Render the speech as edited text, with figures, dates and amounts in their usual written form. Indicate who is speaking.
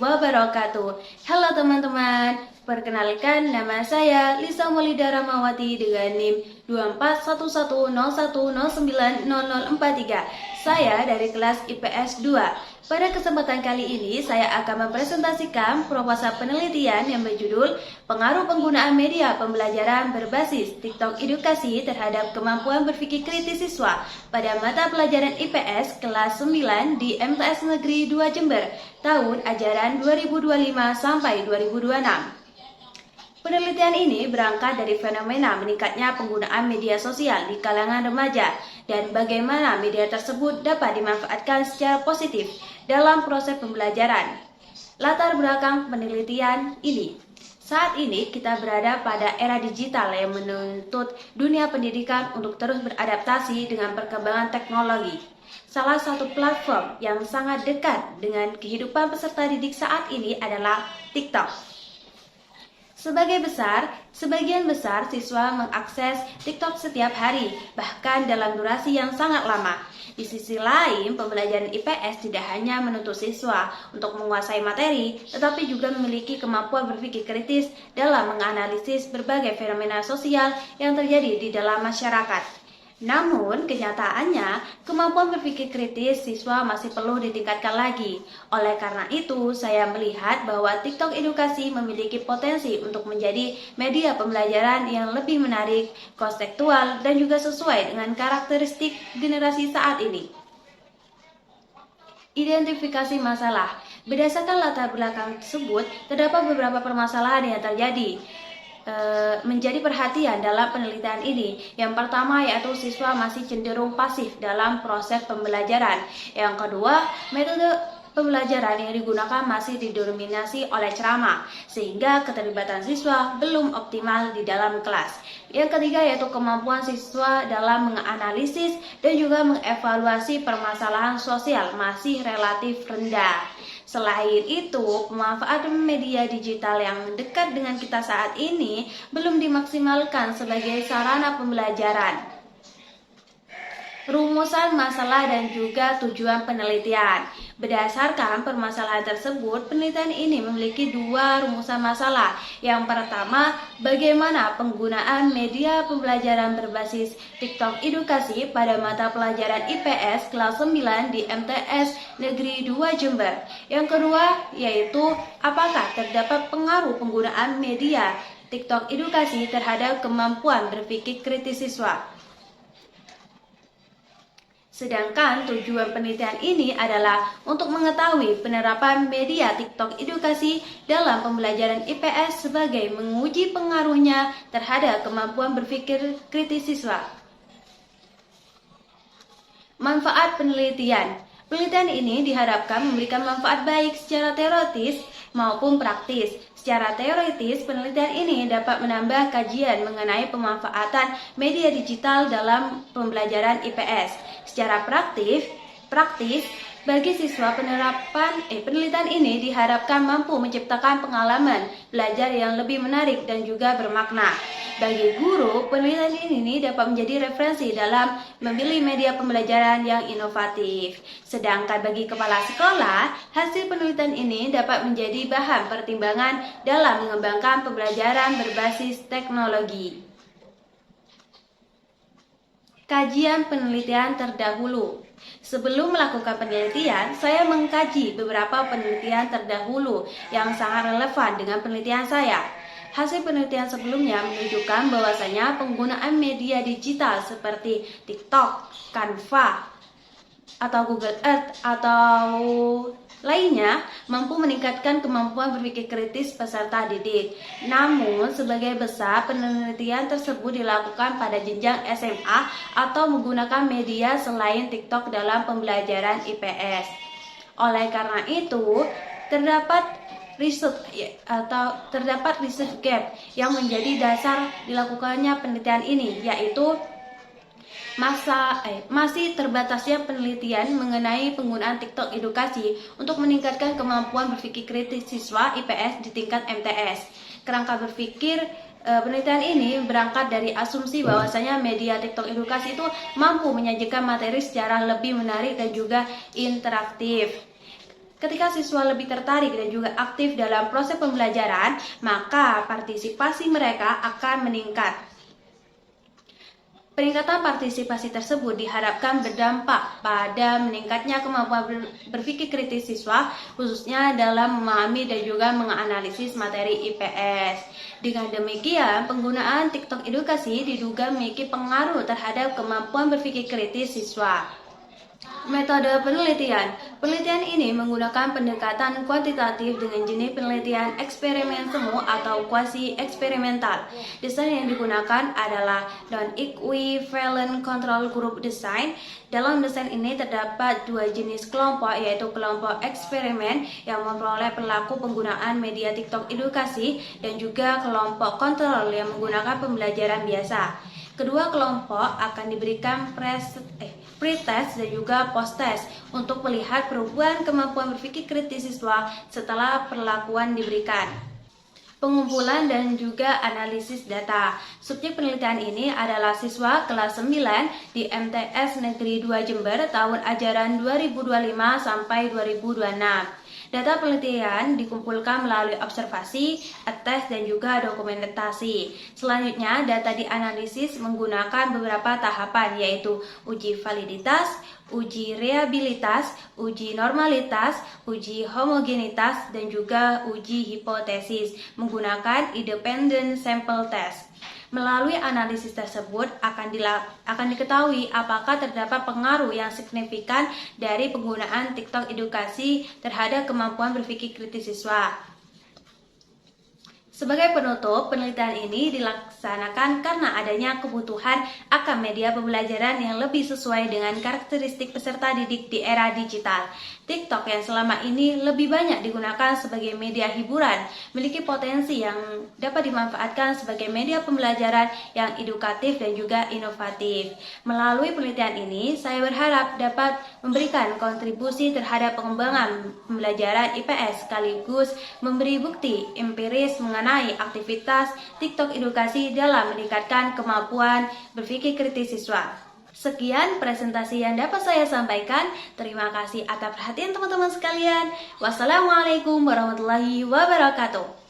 Speaker 1: wabarakatuh. Halo teman-teman, perkenalkan nama saya Lisa Maulida Rahmawati dengan NIM 241101090043. Saya dari kelas IPS 2. Pada kesempatan kali ini saya akan mempresentasikan proposal penelitian yang berjudul Pengaruh Penggunaan Media Pembelajaran Berbasis TikTok Edukasi Terhadap Kemampuan Berpikir Kritis Siswa pada mata pelajaran IPS kelas 9 di MTS Negeri 2 Jember tahun ajaran 2025 sampai 2026. Penelitian ini berangkat dari fenomena meningkatnya penggunaan media sosial di kalangan remaja dan bagaimana media tersebut dapat dimanfaatkan secara positif dalam proses pembelajaran. Latar belakang penelitian ini. Saat ini kita berada pada era digital yang menuntut dunia pendidikan untuk terus beradaptasi dengan perkembangan teknologi. Salah satu platform yang sangat dekat dengan kehidupan peserta didik saat ini adalah TikTok. Sebagian besar siswa mengakses TikTok setiap hari, bahkan dalam durasi yang sangat lama. Di sisi lain, pembelajaran IPS tidak hanya menuntut siswa untuk menguasai materi, tetapi juga memiliki kemampuan berpikir kritis dalam menganalisis berbagai fenomena sosial yang terjadi di dalam masyarakat. Namun, kenyataannya, kemampuan berpikir kritis siswa masih perlu ditingkatkan lagi. Oleh karena itu, saya melihat bahwa TikTok edukasi memiliki potensi untuk menjadi media pembelajaran yang lebih menarik, konseptual, dan juga sesuai dengan karakteristik generasi saat ini. Identifikasi masalah. Berdasarkan latar belakang tersebut, terdapat beberapa permasalahan yang terjadi menjadi perhatian dalam penelitian ini. Yang pertama yaitu siswa masih cenderung pasif dalam proses pembelajaran. Yang kedua, metode pembelajaran yang digunakan masih didominasi oleh ceramah, sehingga keterlibatan siswa belum optimal di dalam kelas. Yang ketiga yaitu kemampuan siswa dalam menganalisis dan juga mengevaluasi permasalahan sosial masih relatif rendah. Selain itu, pemanfaatan media digital yang dekat dengan kita saat ini belum dimaksimalkan sebagai sarana pembelajaran. Rumusan masalah dan juga tujuan penelitian. Berdasarkan permasalahan tersebut, penelitian ini memiliki dua rumusan masalah. Yang pertama, bagaimana penggunaan media pembelajaran berbasis TikTok edukasi pada mata pelajaran IPS kelas 9 di MTS Negeri 2 Jember. Yang kedua, yaitu apakah terdapat pengaruh penggunaan media TikTok edukasi terhadap kemampuan berpikir kritis siswa. Sedangkan tujuan penelitian ini adalah untuk mengetahui penerapan media TikTok edukasi dalam pembelajaran IPS sebagai menguji pengaruhnya terhadap kemampuan berpikir kritis siswa. Manfaat penelitian. Penelitian ini diharapkan memberikan manfaat baik secara teoritis maupun praktis. Secara teoritis, penelitian ini dapat menambah kajian mengenai pemanfaatan media digital dalam pembelajaran IPS. Secara praktis, bagi siswa penelitian ini diharapkan mampu menciptakan pengalaman belajar yang lebih menarik dan juga bermakna. Bagi guru, penelitian ini dapat menjadi referensi dalam memilih media pembelajaran yang inovatif. Sedangkan bagi kepala sekolah, hasil penelitian ini dapat menjadi bahan pertimbangan dalam mengembangkan pembelajaran berbasis teknologi. Kajian penelitian terdahulu. Sebelum melakukan penelitian, saya mengkaji beberapa penelitian terdahulu yang sangat relevan dengan penelitian saya. Hasil penelitian sebelumnya menunjukkan bahwasanya penggunaan media digital seperti TikTok, Canva, atau Google Earth atau lainnya mampu meningkatkan kemampuan berpikir kritis peserta didik. Namun, sebagai besar penelitian tersebut dilakukan pada jenjang SMA atau menggunakan media selain TikTok dalam pembelajaran IPS. Oleh karena itu, terdapat research gap yang menjadi dasar dilakukannya penelitian ini, yaitu masih terbatasnya penelitian mengenai penggunaan TikTok edukasi untuk meningkatkan kemampuan berpikir kritis siswa IPS di tingkat MTS. Kerangka berpikir penelitian ini berangkat dari asumsi bahwasanya media TikTok edukasi itu mampu menyajikan materi secara lebih menarik dan juga interaktif. Ketika siswa lebih tertarik dan juga aktif dalam proses pembelajaran, maka partisipasi mereka akan meningkat. Peningkatan partisipasi tersebut diharapkan berdampak pada meningkatnya kemampuan berpikir kritis siswa, khususnya dalam memahami dan juga menganalisis materi IPS. Dengan demikian, penggunaan TikTok edukasi diduga memiliki pengaruh terhadap kemampuan berpikir kritis siswa. Metode penelitian. Penelitian ini menggunakan pendekatan kuantitatif dengan jenis penelitian eksperimen semu atau kuasi eksperimental. Desain yang digunakan adalah non-equivalent control group design. Dalam desain ini terdapat dua jenis kelompok, yaitu kelompok eksperimen yang memperoleh perilaku penggunaan media TikTok edukasi dan juga kelompok kontrol yang menggunakan pembelajaran biasa. Kedua kelompok akan diberikan pretest dan juga post-test untuk melihat perubahan kemampuan berpikir kritis siswa setelah perlakuan diberikan. Pengumpulan dan juga analisis data. Subjek penelitian ini adalah siswa kelas 9 di MTS Negeri 2 Jember tahun ajaran 2025 sampai 2026. Data penelitian dikumpulkan melalui observasi, tes, dan juga dokumentasi. Selanjutnya, data dianalisis menggunakan beberapa tahapan, yaitu uji validitas, uji reliabilitas, uji normalitas, uji homogenitas, dan juga uji hipotesis menggunakan independent sample test. Melalui analisis tersebut akan diketahui apakah terdapat pengaruh yang signifikan dari penggunaan TikTok edukasi terhadap kemampuan berpikir kritis siswa. Sebagai penutup, penelitian ini dilaksanakan karena adanya kebutuhan akan media pembelajaran yang lebih sesuai dengan karakteristik peserta didik di era digital. TikTok yang selama ini lebih banyak digunakan sebagai media hiburan, memiliki potensi yang dapat dimanfaatkan sebagai media pembelajaran yang edukatif dan juga inovatif. Melalui penelitian ini, saya berharap dapat memberikan kontribusi terhadap pengembangan pembelajaran IPS sekaligus memberi bukti empiris mengenai aktivitas TikTok edukasi dalam meningkatkan kemampuan berpikir kritis siswa. Sekian presentasi yang dapat saya sampaikan. Terima kasih atas perhatian teman-teman sekalian. Wassalamualaikum warahmatullahi wabarakatuh.